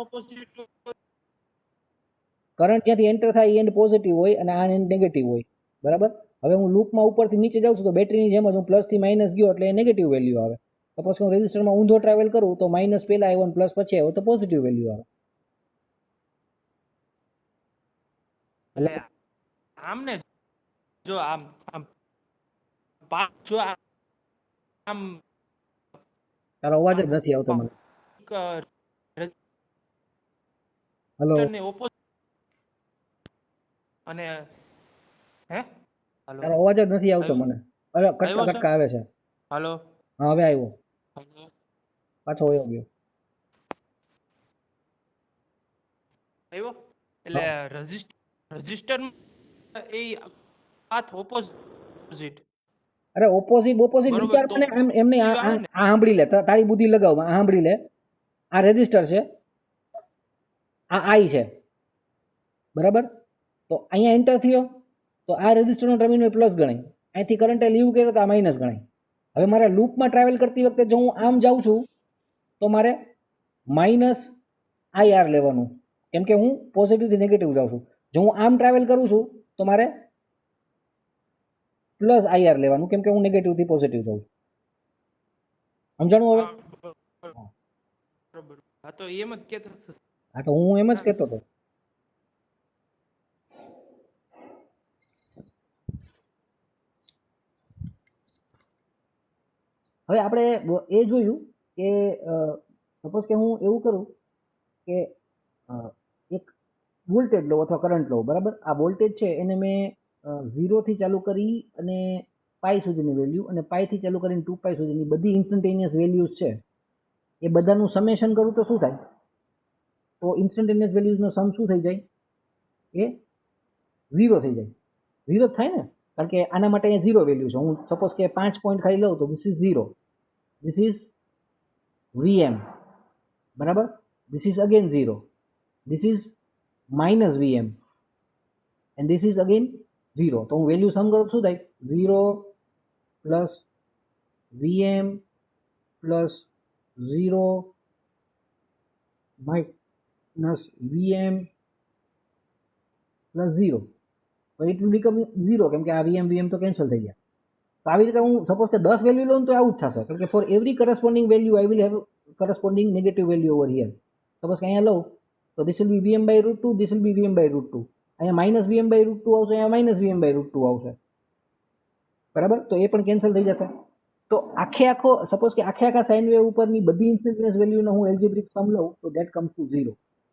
જ્યાંથી એન્ટર થાય એ એન્ડ પોઝિટિવ હોય અને આ એન્ડ નેગેટિવ હોય, બરાબર. હવે હું લૂપમાં ઉપરથી નીચે જાઉં છું તો બેટરીની જેમ જ હું પ્લસથી માઇનસ ગયો એટલે એ નેગેટિવ વેલ્યુ આવે. સપોઝ હું રેઝિસ્ટરમાં ઊંધો ટ્રાવેલ કરું તો માઇનસ પહેલા આવ્યો અને પ્લસ પછી આવ્યો તો પોઝિટિવ વેલ્યુ આવે.
એટલે આમ ને જો આમ આમ જો આમ
તારો અવાજ જ નથી આવતો મને. હેલો,
અને હે હાલો,
તારો અવાજ જ નથી આવતો મને. અરે કટકા કટકા આવે છે.
હાલો,
હા, હવે આવ્યો, પાછો વયો ગયો.
આવ્યો. એટલે રજિસ્ટર એ પાથ ઓપોઝિટ.
અરે ઓપોઝિટ વિચાર મને એમને આ સાંભળી લે, તારી બુદ્ધિ લગાવ, આ સાંભળી લે. આ રેઝિસ્ટર છે, આ I છે, બરાબર. તો અહીંયા એન્ટર થયો તો આ રેઝિસ્ટરનો ટર્મિનલ પ્લસ ગણાય, અહીંથી કરંટે લીવ કર્યો તો આ માઇનસ ગણાય. હવે મારા લૂપમાં ટ્રાવેલ કરતી વખતે જો હું આમ જાઉં છું તો મારે માઇનસ IR લેવાનું, કેમ કે હું પોઝિટિવથી નેગેટિવ જાઉં છું. જો હું આમ ટ્રાવેલ કરું છું તો મારે પ્લસ IR લેવાનું, કેમ કે હું નેગેટિવથી પોઝિટિવ જાઉં છું. સમજાણું હવે?
બરોબર. હા તો એમ જ કહેતો હતો.
હા તો હું એમ જ કહેતો હતો. હવે આપણે એ જોયું કે સપોઝ કે હું એવું કરું કે એક વોલ્ટેજ લો અથવા કરંટ લો, બરાબર. આ વોલ્ટેજ છે એને મેં 0 થી ચાલુ કરી અને પાઈ સુધીની વેલ્યુ અને પાઈથી ચાલુ કરીને 2π સુધીની બધી ઇન્સ્ટન્ટેનિયસ વેલ્યુઝ છે એ બધાનું સમેશન કરું તો શું થાય? તો ઇન્સ્ટન્ટેનિયસ વેલ્યુઝનો સમ શું થઈ જાય? એ 0 થઈ જાય. 0 જ થાય ને, કારણ કે આના માટે અહીંયા 0 વેલ્યુ છે. હું સપોઝ કે 5 પોઈન્ટ ખાલી લઉં તો this is 0, this is VM, બરાબર. This is again 0, this is minus VM and this is again 0. તો હું વેલ્યુ સમ કરું શું થાય? 0 plus VM plus 0 minus VM plus 0. તો ઇટ વિલ બીકમ 0, કેમ કે આ VM તો કેન્સલ થઈ ગયા. તો આવી રીતે હું સપોઝ કે 10 વેલ્યુ લઉં તો આવું જ થશે, કારણ કે for every corresponding value I will have corresponding negative value over here. Suppose કે અહીંયા લઉં તો this will be VM/√2, this will be VM/√2. અહીંયા માઇનસ VM/√2 આવશે, અહીંયા માઇનસ VM/√2 આવશે, બરાબર. તો એ પણ કેન્સલ થઈ જશે. તો આખો સપોઝ કે આખા સાઇન વેવ ઉપરની બધી ઇન્સ્ટન્ટેનિયસ વેલ્યુનો હું એલ્જિબ્રિક સમ લઉં તો that comes to 0.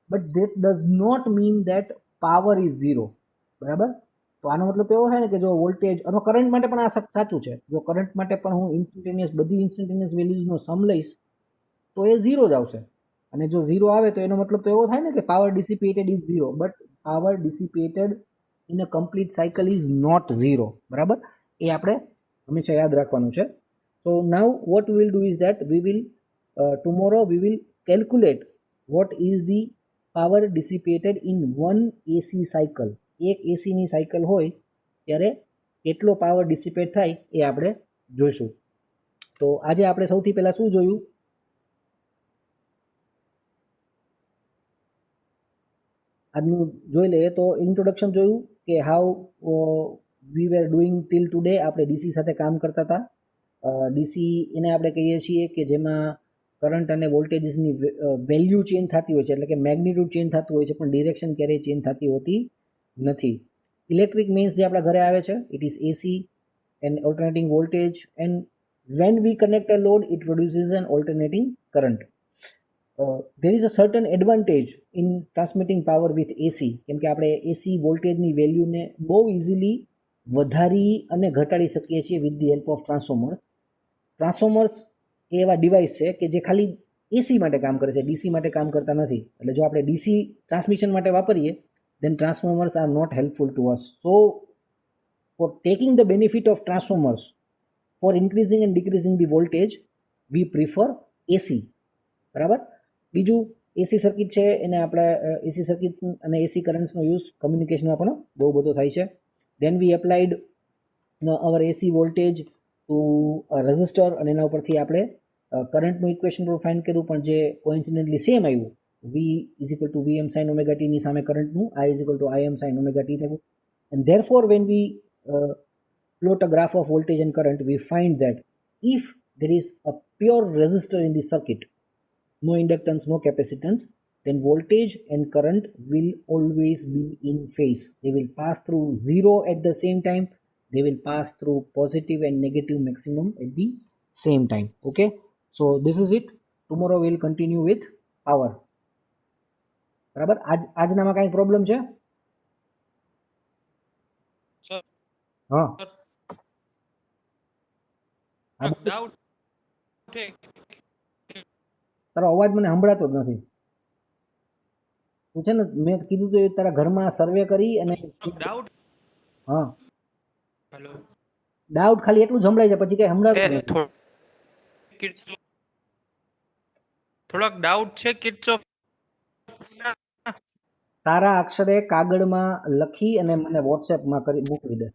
But that does not mean that power is 0, બરાબર. તો આનો મતલબ એવો થાય ને કે જો વોલ્ટેજ અથવા કરંટ માટે પણ આ સાચું છે. જો કરંટ માટે પણ હું બધી ઇન્સ્ટન્ટેનિયસ વેલ્યુઝનો સમ લઈશ તો એ 0 જ આવશે. અને જો 0 આવે તો એનો મતલબ તો એવો થાય ને કે power dissipated is 0, but power dissipated in a complete cycle is not 0, બરાબર. એ આપણે હંમેશા યાદ રાખવાનું છે. So now what we will do is that we will tomorrow we will calculate what is the power dissipated in one AC cycle. એક AC ની cycle હોય ત્યારે કેટલો પાવર ડિસિપેટ થાય એ આપણે જોઈશું. તો આજે આપણે સૌથી પહેલા શું જોયું? આજનું જોઈ લઈએ તો ઇન્ટ્રોડક્શન જોયું કે how we were doing till today. આપણે ડીસી સાથે કામ કરતા હતા. ડીસી એને આપણે કહીએ છીએ કે જેમાં કરંટ અને વોલ્ટેજીસની વેલ્યુ ચેન્જ થતી હોય છે, એટલે કે મેગ્નિટ્યુડ ચેન્જ થતું હોય છે, પણ ડિરેક્શન ક્યારેય ચેન્જ થતી હોતી નથી. ઇલેક્ટ્રિક મીન્સ જે આપણા ઘરે આવે છે, it is AC and alternating voltage, and when we connect a load it produces an alternating current. there is a certain advantage in transmitting power with AC, કેમ કે આપણે AC વોલ્ટેજની વેલ્યુને બહુ ઇઝીલી વધારી અને ઘટાડી શકીએ છીએ with the help of transformers. Transformers એ એવા ડિવાઇસ છે કે જે ખાલી AC માટે કામ કરે છે, DC માટે કામ કરતા નથી. એટલે જો આપણે DC ટ્રાન્સમિશન માટે વાપરીએ then transformers are not helpful to us. So for taking the benefit of transformers for increasing and decreasing the voltage we prefer AC, બરાબર. બીજું AC સર્કિટ છે એને આપણે AC સર્કિટ અને AC કરન્ટ્સનો યુઝ કમ્યુનિકેશનમાં પણ બહુ બધો થાય છે. then we applied our AC voltage to a resistor અને એના ઉપરથી આપણે કરંટનું ઇક્વેશન પણ ફાઇન્ડ કર્યું, પણ જે કોઇન્સિડન્ટલી સેમ આવ્યું. V is equal to Vm sin omega t ની સામે કરંટનું I is equal to Im sin omega t થયું. And therefore when we plot a graph of voltage and current, we find that if there is a pure resistor in the circuit, no inductance, no capacitance, then voltage and current will always be in phase. They will pass through 0 at the same time. They will pass through positive and negative maximum at the same time. Okay, so this is it. Tomorrow we will continue with power. બરાબર. આજનામાં કાંઈ problem છે? હા,
doubt છે.
તારો અવાજ મને સંભળાતો જ નથી. તું છે ને, મેં કીધું તો તારા ઘરમાં સર્વે કરી અને
ડાઉટ.
હા,
હેલો.
ડાઉટ ખાલી એટલું સંભળાય છે, પછી કઈ સંભળાતું નથી.
થોડોક ડાઉટ છે કિર્ચોફ.
તારા અક્ષરે કાગળમાં લખી અને મને વોટ્સએપમાં કરી મોકલી દે.